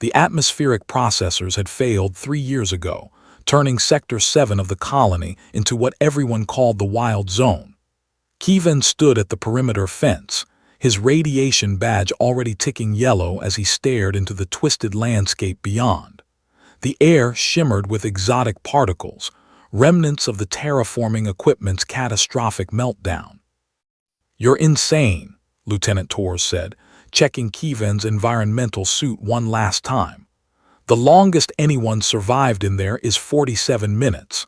The atmospheric processors had failed 3 years ago, turning Sector 7 of the colony into what everyone called the Wild Zone. Kevin stood at the perimeter fence, his radiation badge already ticking yellow as he stared into the twisted landscape beyond. The air shimmered with exotic particles, remnants of the terraforming equipment's catastrophic meltdown. "You're insane," Lieutenant Torres said, checking Kevin's environmental suit one last time. "The longest anyone survived in there is 47 minutes.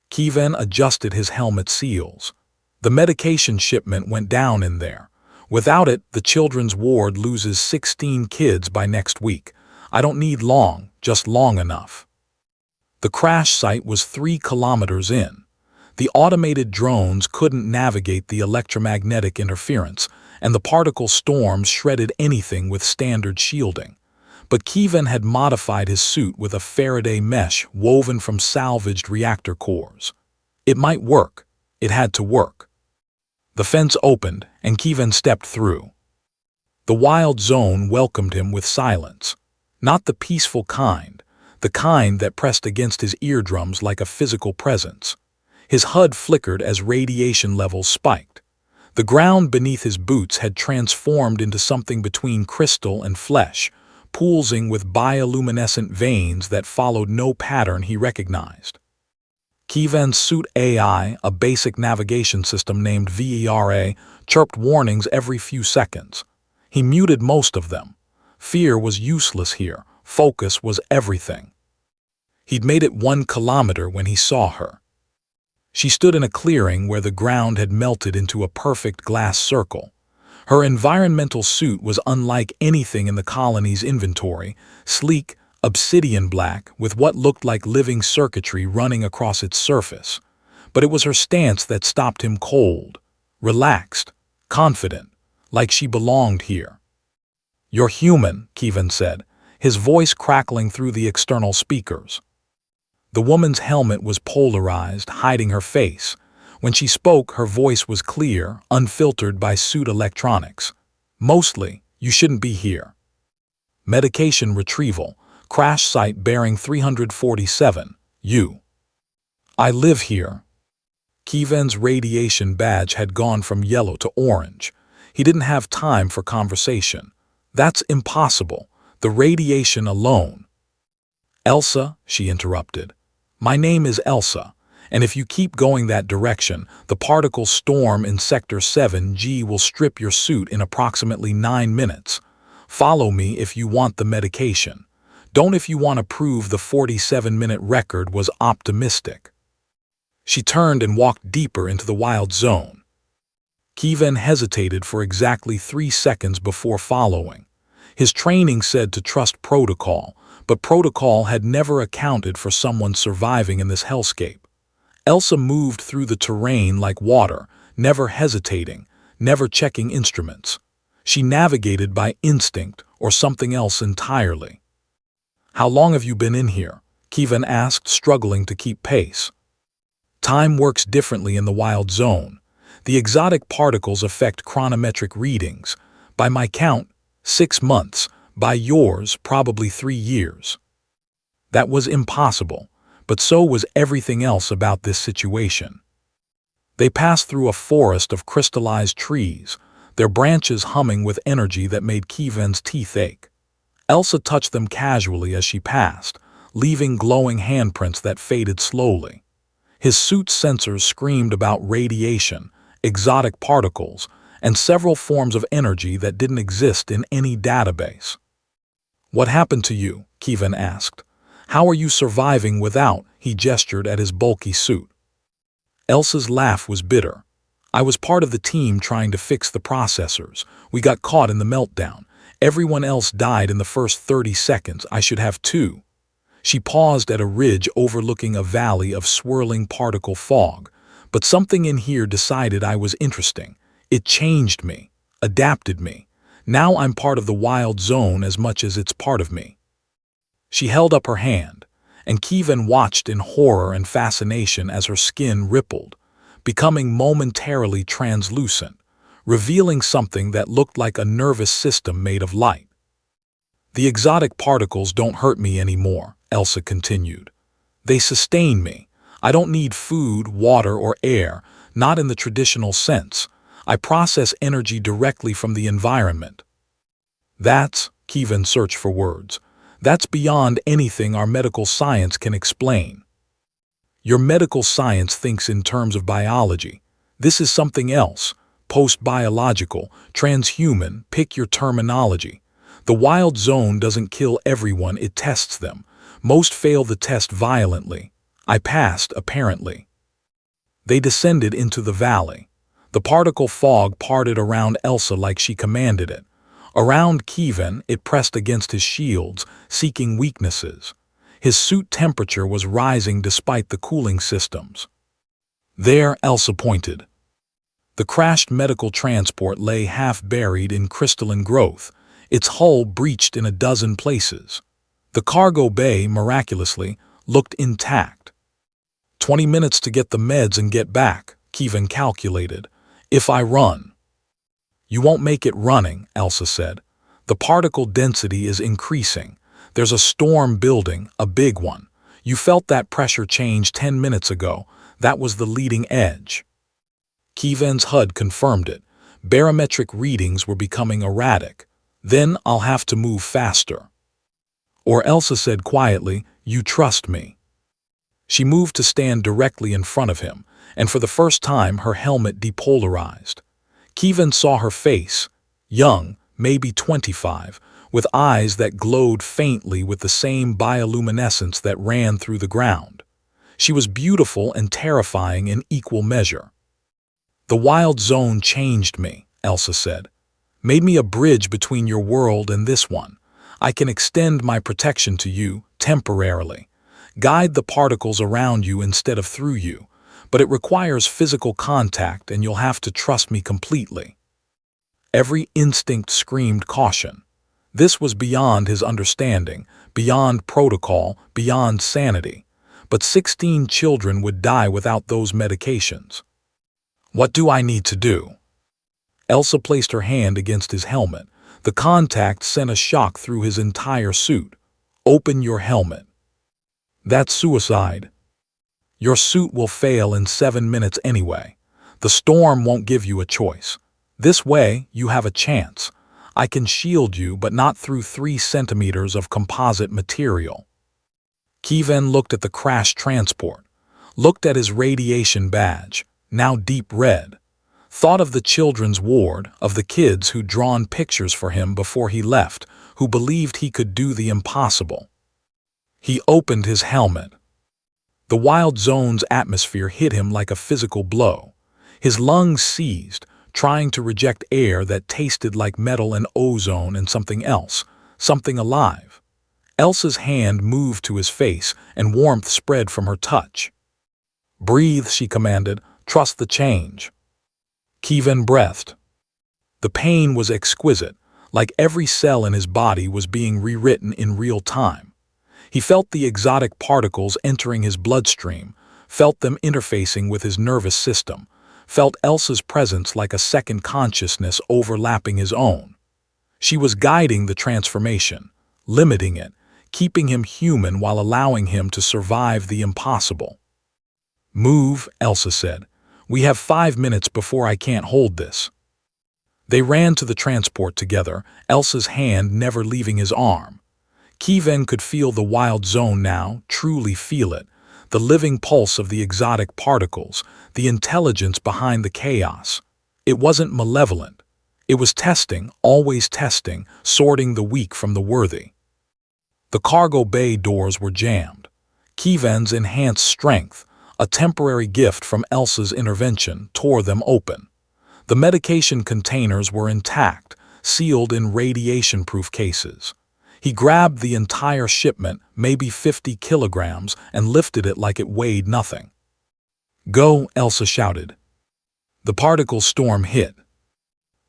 Kevin adjusted his helmet seals. "The medication shipment went down in there. Without it, the children's ward loses 16 kids by next week. I don't need long, just long enough." The crash site was 3 kilometers in. The automated drones couldn't navigate the electromagnetic interference, and the particle storms shredded anything with standard shielding. But Kevin had modified his suit with a Faraday mesh woven from salvaged reactor cores. It might work. It had to work. The fence opened, and Kevin stepped through. The Wild Zone welcomed him with silence. Not the peaceful kind, the kind that pressed against his eardrums like a physical presence. His HUD flickered as radiation levels spiked. The ground beneath his boots had transformed into something between crystal and flesh, pulsing with bioluminescent veins that followed no pattern he recognized. Kevin's suit AI, a basic navigation system named VERA, chirped warnings every few seconds. He muted most of them. Fear was useless here. Focus was everything. He'd made it 1 kilometer when he saw her. She stood in a clearing where the ground had melted into a perfect glass circle. Her environmental suit was unlike anything in the colony's inventory, sleek, obsidian black, with what looked like living circuitry running across its surface. But it was her stance that stopped him cold, relaxed, confident, like she belonged here. "You're human," Kevin said, his voice crackling through the external speakers. The woman's helmet was polarized, hiding her face. When she spoke, her voice was clear, unfiltered by suit electronics. "Mostly, you shouldn't be here. Medication retrieval, crash site bearing 347, you." "I live here." Kevin's radiation badge had gone from yellow to orange. He didn't have time for conversation. "That's impossible. The radiation alone." "Elsa," she interrupted. "My name is Elsa, and if you keep going that direction, the particle storm in Sector 7G will strip your suit in approximately 9 minutes. Follow me if you want the medication. Don't if you want to prove the 47-minute record was optimistic." She turned and walked deeper into the Wild Zone. Kevin hesitated for exactly 3 seconds before following. His training said to trust protocol, but protocol had never accounted for someone surviving in this hellscape. Elsa moved through the terrain like water, never hesitating, never checking instruments. She navigated by instinct or something else entirely. "How long have you been in here?" Kevin asked, struggling to keep pace. Time works differently in the Wild Zone. The exotic particles affect chronometric readings. By my count, 6 months. By yours, probably 3 years. That was impossible, but so was everything else about this situation. They passed through a forest of crystallized trees, their branches humming with energy that made Kevin's teeth ache. Elsa touched them casually as she passed, leaving glowing handprints that faded slowly. His suit's sensors screamed about radiation, exotic particles, and several forms of energy that didn't exist in any database. "What happened to you?" Kevin asked. "How are you surviving without?" He gestured at his bulky suit. Elsa's laugh was bitter. "I was part of the team trying to fix the processors. We got caught in the meltdown. Everyone else died in the first 30 seconds. I should have too." She paused at a ridge overlooking a valley of swirling particle fog, but something in here decided I was interesting. It changed me, adapted me. Now I'm part of the Wild Zone as much as it's part of me. She held up her hand, and Kevin watched in horror and fascination as her skin rippled, becoming momentarily translucent, revealing something that looked like a nervous system made of light. The exotic particles don't hurt me anymore, Elsa continued. They sustain me. I don't need food, water, or air, not in the traditional sense. I process energy directly from the environment. Kevin searched for words. That's beyond anything our medical science can explain. Your medical science thinks in terms of biology. This is something else. Post-biological, transhuman, pick your terminology. The wild zone doesn't kill everyone, it tests them. Most fail the test violently. I passed, apparently. They descended into the valley. The particle fog parted around Elsa like she commanded it. Around Kevin, it pressed against his shields, seeking weaknesses. His suit temperature was rising despite the cooling systems. There, Elsa pointed. The crashed medical transport lay half-buried in crystalline growth, its hull breached in a dozen places. The cargo bay, miraculously, looked intact. 20 minutes to get the meds and get back, Kevin calculated. If I run. You won't make it running, Elsa said. The particle density is increasing. There's a storm building, a big one. You felt that pressure change 10 minutes ago. That was the leading edge. Kevin's HUD confirmed it. Barometric readings were becoming erratic. Then I'll have to move faster. Or Elsa said quietly, you trust me. She moved to stand directly in front of him, and for the first time her helmet depolarized. Kevin saw her face, young, maybe 25, with eyes that glowed faintly with the same bioluminescence that ran through the ground. She was beautiful and terrifying in equal measure. The wild zone changed me, Elsa said. Made me a bridge between your world and this one. I can extend my protection to you, temporarily. Guide the particles around you instead of through you. But it requires physical contact and you'll have to trust me completely. Every instinct screamed caution. This was beyond his understanding, beyond protocol, beyond sanity. But 16 children would die without those medications. What do I need to do? Elsa placed her hand against his helmet. The contact sent a shock through his entire suit. Open your helmet. That's suicide. Your suit will fail in 7 minutes anyway. The storm won't give you a choice. This way, you have a chance. I can shield you, but not through 3 centimeters of composite material. Kevin looked at the crashed transport, looked at his radiation badge, now deep red, thought of the children's ward, of the kids who'd drawn pictures for him before he left, who believed he could do the impossible. He opened his helmet. The wild zone's atmosphere hit him like a physical blow. His lungs seized, trying to reject air that tasted like metal and ozone and something else, something alive. Elsa's hand moved to his face, and warmth spread from her touch. Breathe, she commanded. Trust the change. Kevin breathed. The pain was exquisite, like every cell in his body was being rewritten in real time. He felt the exotic particles entering his bloodstream, felt them interfacing with his nervous system, felt Elsa's presence like a second consciousness overlapping his own. She was guiding the transformation, limiting it, keeping him human while allowing him to survive the impossible. Move, Elsa said. We have 5 minutes before I can't hold this. They ran to the transport together, Elsa's hand never leaving his arm. Kevin could feel the wild zone now, truly feel it, the living pulse of the exotic particles, the intelligence behind the chaos. It wasn't malevolent. It was testing, always testing, sorting the weak from the worthy. The cargo bay doors were jammed. Kevin's enhanced strength, a temporary gift from Elsa's intervention, tore them open. The medication containers were intact, sealed in radiation-proof cases. He grabbed the entire shipment, maybe 50 kilograms, and lifted it like it weighed nothing. Go, Elsa shouted. The particle storm hit.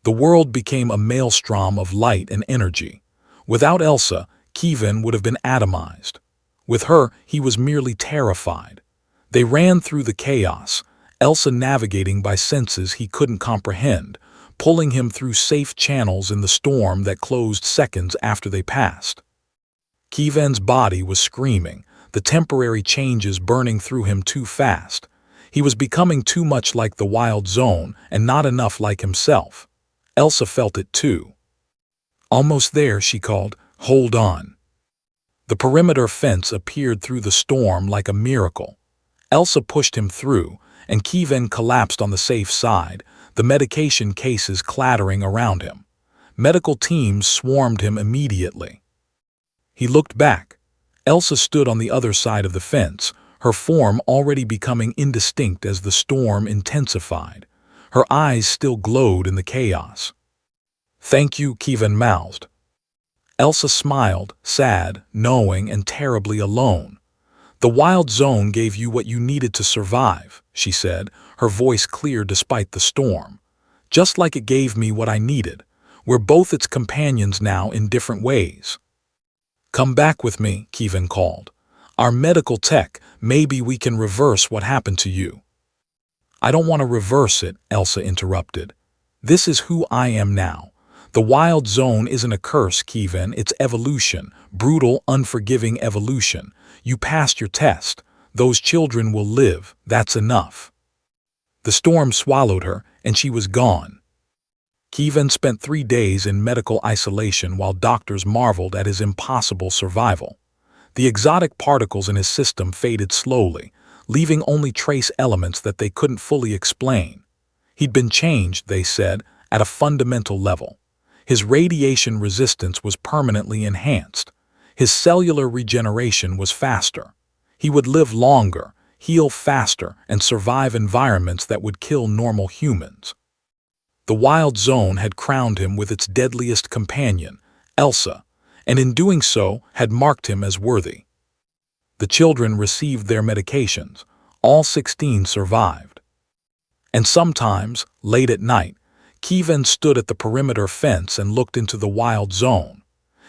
The world became a maelstrom of light and energy. Without Elsa, Kevin would have been atomized. With her, he was merely terrified. They ran through the chaos, Elsa navigating by senses he couldn't comprehend, pulling him through safe channels in the storm that closed seconds after they passed. Kievan's body was screaming, the temporary changes burning through him too fast. He was becoming too much like the wild zone and not enough like himself. Elsa felt it too. "Almost there," she called. "Hold on." The perimeter fence appeared through the storm like a miracle. Elsa pushed him through, and Kievan collapsed on the safe side, the medication cases clattering around him. Medical teams swarmed him immediately. He looked back. Elsa stood on the other side of the fence, her form already becoming indistinct as the storm intensified. Her eyes still glowed in the chaos. "Thank you," Kievan mouthed. Elsa smiled, sad, knowing, and terribly alone. "The wild zone gave you what you needed to survive," she said, her voice clear despite the storm. "Just like it gave me what I needed. We're both its companions now in different ways." "Come back with me," Kievan called. "Our medical tech, maybe we can reverse what happened to you." "I don't want to reverse it," Elsa interrupted. "This is who I am now. The wild zone isn't a curse, Kievan, it's evolution, brutal, unforgiving evolution. You passed your test. Those children will live, that's enough." The storm swallowed her, and she was gone. Kievan spent 3 days in medical isolation while doctors marveled at his impossible survival. The exotic particles in his system faded slowly, leaving only trace elements that they couldn't fully explain. He'd been changed, they said, at a fundamental level. His radiation resistance was permanently enhanced. His cellular regeneration was faster. He would live longer, heal faster, and survive environments that would kill normal humans. The wild zone had crowned him with its deadliest companion, Elsa, and in doing so had marked him as worthy. The children received their medications. All 16 survived. And sometimes, late at night, Kievan stood at the perimeter fence and looked into the wild zone.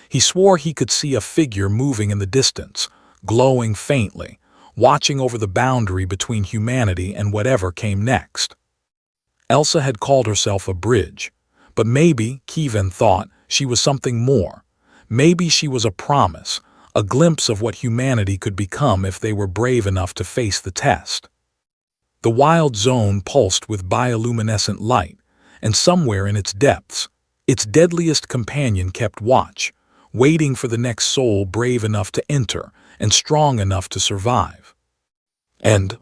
He swore he could see a figure moving in the distance, glowing faintly, watching over the boundary between humanity and whatever came next. Elsa had called herself a bridge, but maybe, Kievan thought, she was something more. Maybe she was a promise, a glimpse of what humanity could become if they were brave enough to face the test. The wild zone pulsed with bioluminescent light, and somewhere in its depths, its deadliest companion kept watch, waiting for the next soul brave enough to enter and strong enough to survive. And